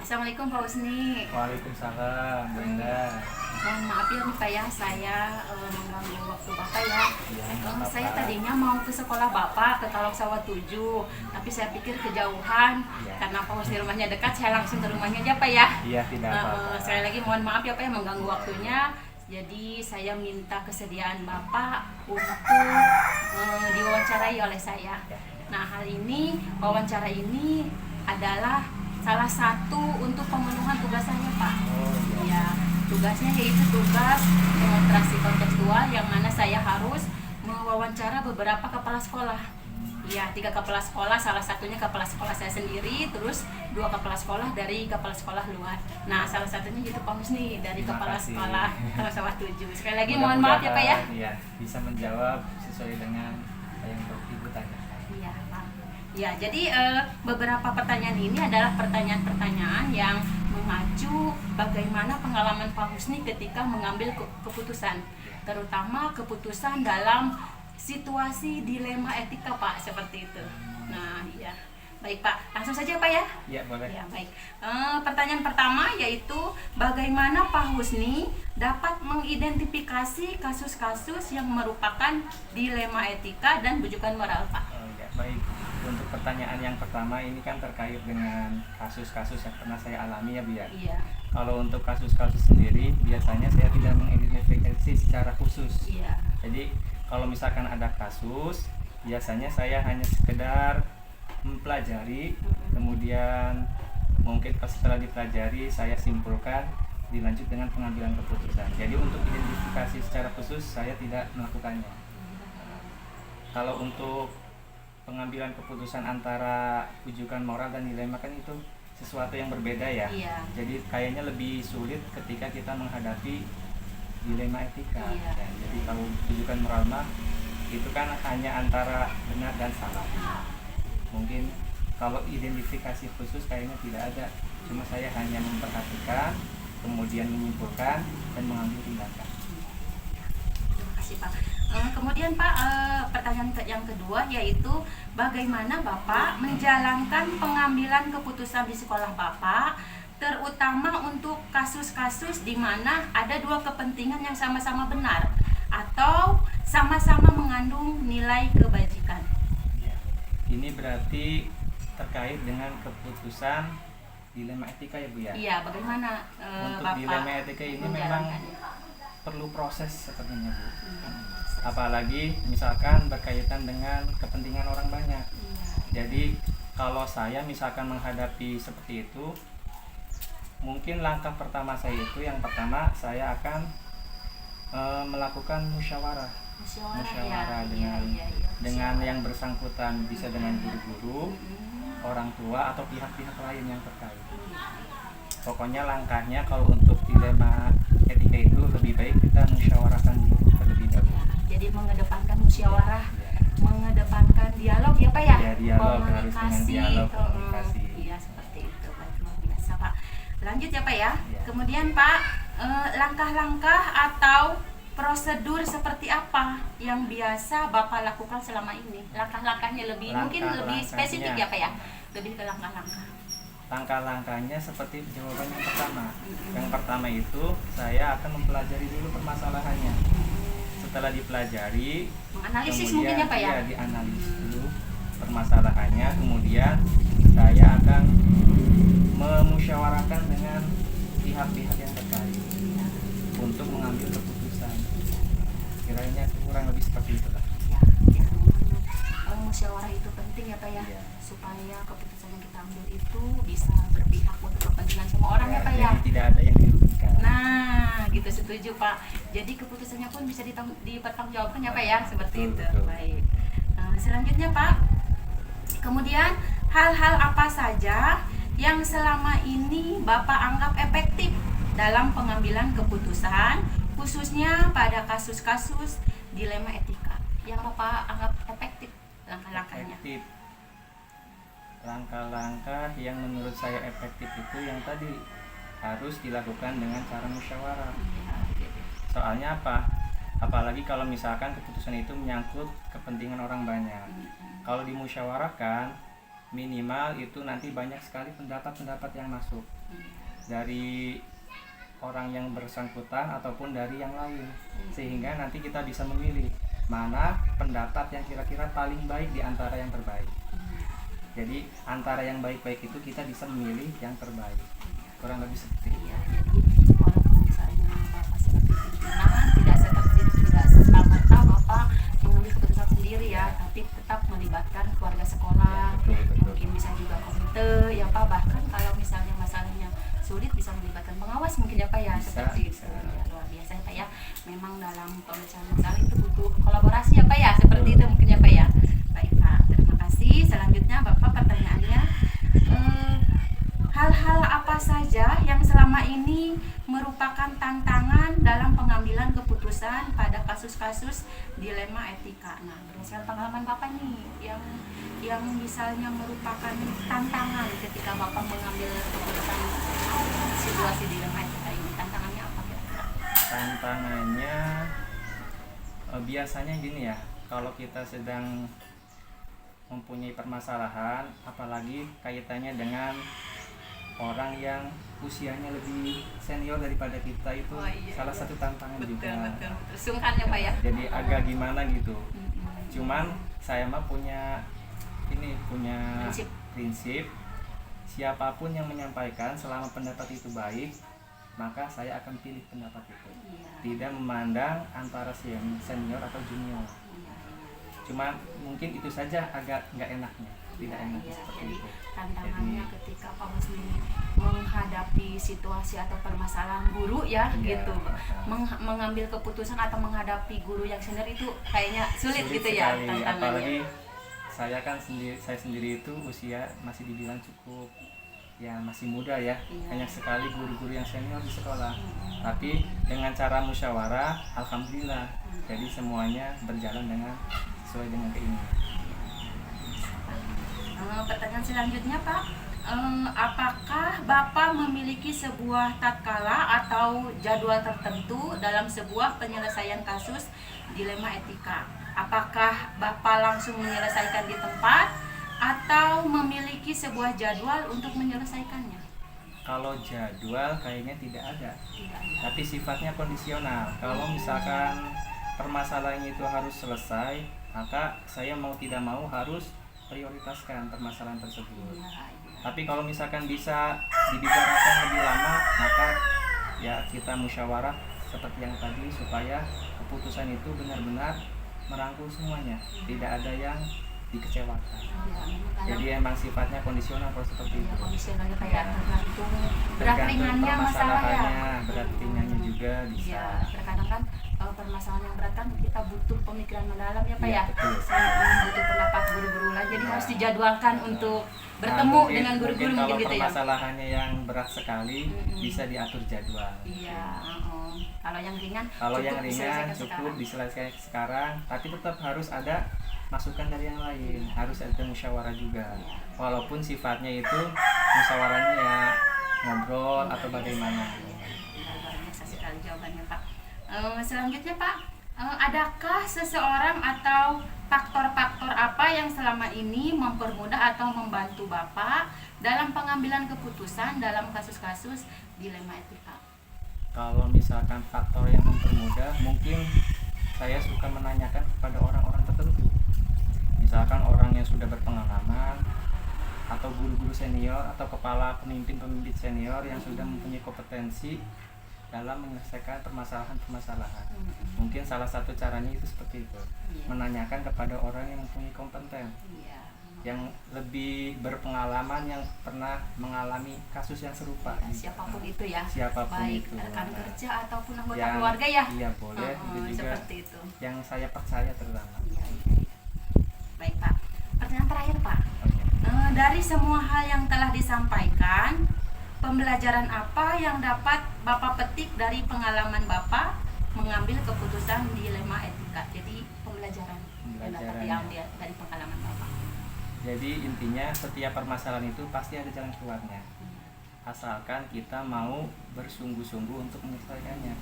Assalamualaikum Pak Husni. Waalaikumsalam, Brenda. Mohon maaf ya nih Pak ya, saya mengganggu waktu Bapak ya. Ya, nggak apa-apa. Saya tadinya mau ke sekolah Bapak ke Talok Sawah 7, tapi saya pikir kejauhan. Ya. Karena Pak Husni rumahnya dekat, saya langsung ke rumahnya aja Pak ya. Iya, tidak apa-apa. Sekali lagi mohon maaf ya Pak ya mengganggu waktunya. Jadi saya minta kesediaan Bapak untuk diwawancarai oleh saya. Ya. Nah, hal ini, wawancara ini adalah salah satu untuk pemenuhan tugas saya Pak. Oh, iya. Ya, tugasnya yaitu tugas demonstrasi kontekstual yang mana saya harus mewawancara beberapa kepala sekolah. Ya, 3 kepala sekolah, salah satunya kepala sekolah saya sendiri, terus 2 kepala sekolah dari kepala sekolah luar. Nah, salah satunya itu Pak Husni dari Terima kepala kasih. sekolah Talok Sawah 7. Sekali lagi mohon maaf ya Pak ya. Iya, bisa menjawab sesuai dengan apa yang Ibu tanyakan. Iya, Pak. Ya, jadi beberapa pertanyaan ini adalah pertanyaan-pertanyaan yang mengacu bagaimana pengalaman Pak Husni ketika mengambil keputusan, terutama keputusan dalam situasi dilema etika, Pak, seperti itu. Nah, iya. Baik, Pak. Langsung saja, Pak ya. Iya, boleh. Ya, baik. Pertanyaan pertama yaitu bagaimana Pak Husni dapat mengidentifikasi kasus-kasus yang merupakan dilema etika dan bujukan moral, Pak? Oh, ya, baik. Untuk pertanyaan yang pertama ini kan terkait dengan kasus-kasus yang pernah saya alami ya, Bu ya. Iya. Kalau untuk kasus-kasus sendiri biasanya saya tidak mengidentifikasi secara khusus. Iya. Jadi kalau misalkan ada kasus, biasanya saya hanya sekedar mempelajari, kemudian mungkin setelah dipelajari saya simpulkan, dilanjut dengan pengambilan keputusan. Jadi untuk identifikasi secara khusus saya tidak melakukannya. Kalau untuk pengambilan keputusan antara ujukan moral dan dilema kan itu sesuatu yang berbeda ya. Iya. Jadi kayaknya lebih sulit ketika kita menghadapi dilema etika. Iya. Ya, jadi kalau ujukan moral mah itu kan hanya antara benar dan salah. Mungkin kalau identifikasi khusus kayaknya tidak ada. Cuma saya hanya memperhatikan, kemudian menyimpulkan dan mengambil tindakan. Terima kasih, Pak. Kemudian Pak, pertanyaan yang kedua yaitu bagaimana Bapak menjalankan pengambilan keputusan di sekolah Bapak, terutama untuk kasus-kasus di mana ada 2 kepentingan yang sama-sama benar atau sama-sama mengandung nilai kebajikan. Ya. Ini berarti terkait dengan keputusan dilema etika ya, Bu ya? Iya, bagaimana Untuk Bapak dilema etika ini memang menjalankannya? perlu proses sepertinya, Bu. Iya. Apalagi misalkan berkaitan dengan kepentingan orang banyak. Iya. Jadi kalau saya misalkan menghadapi seperti itu, mungkin langkah pertama saya itu yang pertama saya akan melakukan musyawarah Musyawarah, dengan iya. dengan Musyawarah. yang bersangkutan, bisa dengan guru-guru, Mm-mm. orang tua atau pihak-pihak lain yang terkait. Iya. Pokoknya langkahnya kalau untuk dilema etika itu lebih baik kita musyawarahkan dulu terlebih dahulu. Jadi mengedepankan musyawarah, Ya. mengedepankan dialog ya Pak ya? Ya, dialog, harus dengan dialog, komunikasi. Iya, seperti itu. Baik, luar biasa Pak. Lanjut ya Pak ya. Ya. Kemudian Pak, langkah-langkah atau prosedur seperti apa yang biasa Bapak lakukan selama ini? Langkah-langkahnya mungkin lebih spesifik ya Pak ya? Lebih ke langkah-langkah. Langkah-langkahnya seperti jawaban yang pertama. Mm-mm. Yang pertama itu saya akan mempelajari dulu permasalahannya. Setelah dipelajari, Menganalisis kemudian mungkin ya Pak ya? dianalisis dulu permasalahannya, kemudian saya akan memusyawarahkan dengan pihak-pihak yang terkait untuk mengambil keputusan. Kiranya kurang lebih seperti itulah. Ya, ya. Musyawarah itu penting ya Pak ya, Iya. supaya keputusan yang kita ambil itu bisa berpihak untuk kepentingan semua orang ya Pak ya. Jadi tidak ada yang dirugikan. Nah, gitu setuju Pak. Jadi keputusannya pun bisa dipertanggungjawabkan ya Pak ya, seperti Betul, itu. betul. Baik. Selanjutnya Pak, kemudian hal-hal apa saja yang selama ini Bapak anggap efektif dalam pengambilan keputusan, khususnya pada kasus-kasus dilema etika yang Bapak anggap efektif langkah-langkahnya? Efektif. Langkah-langkah yang menurut saya efektif itu yang tadi harus dilakukan dengan cara musyawarah. Iya, gitu. Soalnya apa? Apalagi kalau misalkan keputusan itu menyangkut kepentingan orang banyak. Kalau dimusyawarahkan, minimal itu nanti banyak sekali pendapat-pendapat yang masuk dari orang yang bersangkutan ataupun dari yang lain, sehingga nanti kita bisa memilih mana pendapat yang kira-kira paling baik di antara yang terbaik. Jadi antara yang baik-baik itu kita bisa memilih yang terbaik, kurang lebih seperti itu. Iya, jadi walaupun misalnya Bapak sebagai pimpinan tidak serta-merta Bapak mengambil keputusan sendiri ya, tapi tetap melibatkan keluarga sekolah, Ya, betul. mungkin bisa juga komite ya Pak, bahkan kalau misalnya masalahnya sulit bisa melibatkan pengawas mungkin ya Pak ya, Bisa, seperti bisa. itu ya, luar biasa ya Pak ya. Memang dalam pemecahan masalah itu butuh kolaborasi ya Pak ya, seperti itu mungkin ya Pak ya. Baik Pak, terima kasih. Selanjutnya Bapak pertanyaannya, hal-hal apa saja yang selama ini merupakan tantangan dalam pengambilan keputusan pada kasus-kasus dilema etika? Nah, berdasarkan pengalaman Bapak nih, yang misalnya merupakan tantangan ketika Bapak mengambil keputusan situasi dilema etika ini, tantangannya apa kira-kira? Tantangannya biasanya gini ya, kalau kita sedang mempunyai permasalahan, apalagi kaitannya dengan orang yang usianya lebih senior daripada kita, itu Oh, iya, salah iya. satu tantangan juga. Betul. Sungkan ya Pak ya? Jadi agak gimana gitu. Mm-mm. Cuman saya mah punya prinsip, siapapun yang menyampaikan selama pendapat itu baik, maka saya akan pilih pendapat itu. Iya. Tidak memandang antara senior atau junior. Iya. Cuma mungkin itu saja agak nggak enaknya, tidak enak Iya, seperti jadi itu. tantangannya ketika Pak Husni menghadapi situasi atau permasalahan guru ya, Iya, gitu, mengambil keputusan atau menghadapi guru yang senior itu kayaknya sulit gitu ya sekali. tantangannya. Apalagi saya sendiri itu usia masih dibilang cukup ya, masih muda ya. Iya. Banyak sekali guru-guru yang senior di sekolah. Tapi dengan cara musyawarah, alhamdulillah. Jadi semuanya berjalan sesuai dengan keinginan. Pertanyaan selanjutnya Pak, apakah Bapak memiliki sebuah tatkala atau jadwal tertentu dalam sebuah penyelesaian kasus dilema etika? Apakah Bapak langsung menyelesaikan di tempat atau memiliki sebuah jadwal untuk menyelesaikannya? Kalau jadwal kayaknya tidak ada, Tidak ada. tapi sifatnya kondisional. Kalau misalkan permasalahannya itu harus selesai, maka saya mau tidak mau harus prioritaskan permasalahan tersebut. Iya, iya. Tapi kalau misalkan bisa dibicarakan lebih lama, maka ya kita musyawarah seperti yang tadi, supaya keputusan itu benar-benar merangkul semuanya, tidak ada yang dikecewakan. Iya, memang kadang Jadi emang sifatnya kondisional kalau seperti itu. kondisionalnya kayak tergantung berat Tergantung ringannya masalah ya. permasalahannya, berat ringannya juga bisa. Iya, terkadang kan permasalahan yang berat kan kita butuh pemikiran mendalam ya Pak Iya, ya. betul. Butuh pendapat guru-guru lain, jadi Iya. harus dijadwalkan Nah, untuk nah, bertemu mungkin- dengan guru-guru mungkin mungkin kalau gitu ya. permasalahannya yang berat sekali bisa diatur jadwal. Iya, kalau yang ringan Kalau yang ringan diselesaikan cukup sekarang. diselesaikan sekarang, tapi tetap harus ada masukan dari yang lain, harus ada musyawarah juga. Iya. Walaupun sifatnya itu musyawarahnya ya ngobrol atau bagaimana. Luar biasa sekali jawabannya Pak. Selanjutnya Pak, adakah seseorang atau faktor-faktor apa yang selama ini mempermudah atau membantu Bapak dalam pengambilan keputusan dalam kasus-kasus dilema etika? Kalau misalkan faktor yang mempermudah, mungkin saya suka menanyakan kepada orang-orang tertentu. Misalkan orang yang sudah berpengalaman, atau guru-guru senior, atau kepala pemimpin-pemimpin senior yang sudah mempunyai kompetensi dalam menyelesaikan permasalahan-permasalahan. Mungkin salah satu caranya itu seperti itu, Iya. menanyakan kepada orang yang mempunyai kompeten, Iya. yang lebih berpengalaman, yang pernah mengalami kasus yang serupa. Ya, siapapun itu ya, Siapapun baik itu. rekan Nah, kerja ataupun anggota yang- keluarga ya. Iya boleh, itu juga Seperti itu. yang saya percaya terutama. Iya, iya. Baik Pak, pertanyaan terakhir Pak. Oke. Dari semua hal yang telah disampaikan, pembelajaran apa yang dapat Bapak petik dari pengalaman Bapak mengambil keputusan dilema etika? Jadi pembelajaran yang dapat Pembelajarannya. diambil dari pengalaman Bapak. Jadi intinya setiap permasalahan itu pasti ada jalan keluarnya, asalkan kita mau bersungguh-sungguh untuk menyelesaikannya.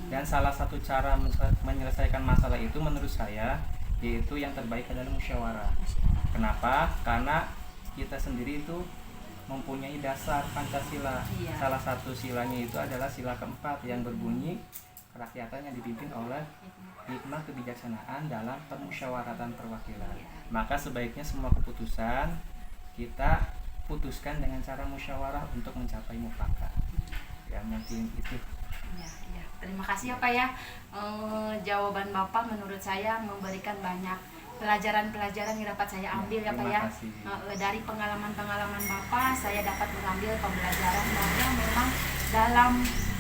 Dan salah satu cara menyelesaikan masalah itu menurut saya yaitu yang terbaik adalah musyawarah. Kenapa? Karena kita sendiri itu mempunyai dasar Pancasila. Iya. Salah satu silanya itu adalah sila keempat yang berbunyi kerakyatan yang dipimpin oleh hikmah kebijaksanaan dalam permusyawaratan perwakilan. Iya. Maka sebaiknya semua keputusan kita putuskan dengan cara musyawarah untuk mencapai mufakat. Ya mungkin itu. Ya, ya. Terima kasih ya Pak ya. Jawaban Bapak menurut saya memberikan banyak pelajaran-pelajaran yang dapat saya ambil ya Pak Terima ya. kasih. Dari pengalaman-pengalaman Bapak saya dapat mengambil pembelajaran bahwa memang dalam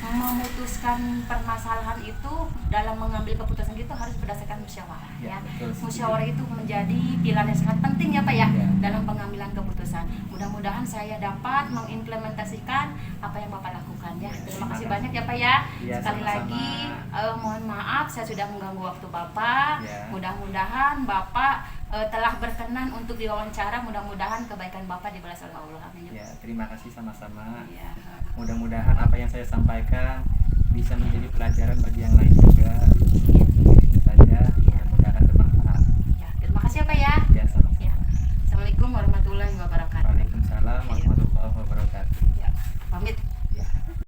memutuskan permasalahan itu, dalam mengambil keputusan itu harus berdasarkan musyawarah ya. Betul. Musyawarah itu menjadi pilar yang sangat penting ya Pak ya, Ya. dalam pengambilan keputusan. Mudah-mudahan saya dapat mengimplementasikan apa yang Bapak lakukan ya. Terima kasih banyak ya Pak ya. Ya, Sekali sama-sama. lagi mohon maaf saya sudah mengganggu waktu Bapak. Ya. Mudah-mudahan Bapak telah berkenan untuk diwawancara. Mudah-mudahan kebaikan Bapak dibalas oleh Allah. Amin. Ya, terima kasih sama-sama. Ya. Mudah-mudahan apa yang saya sampaikan bisa menjadi pelajaran bagi yang lain juga.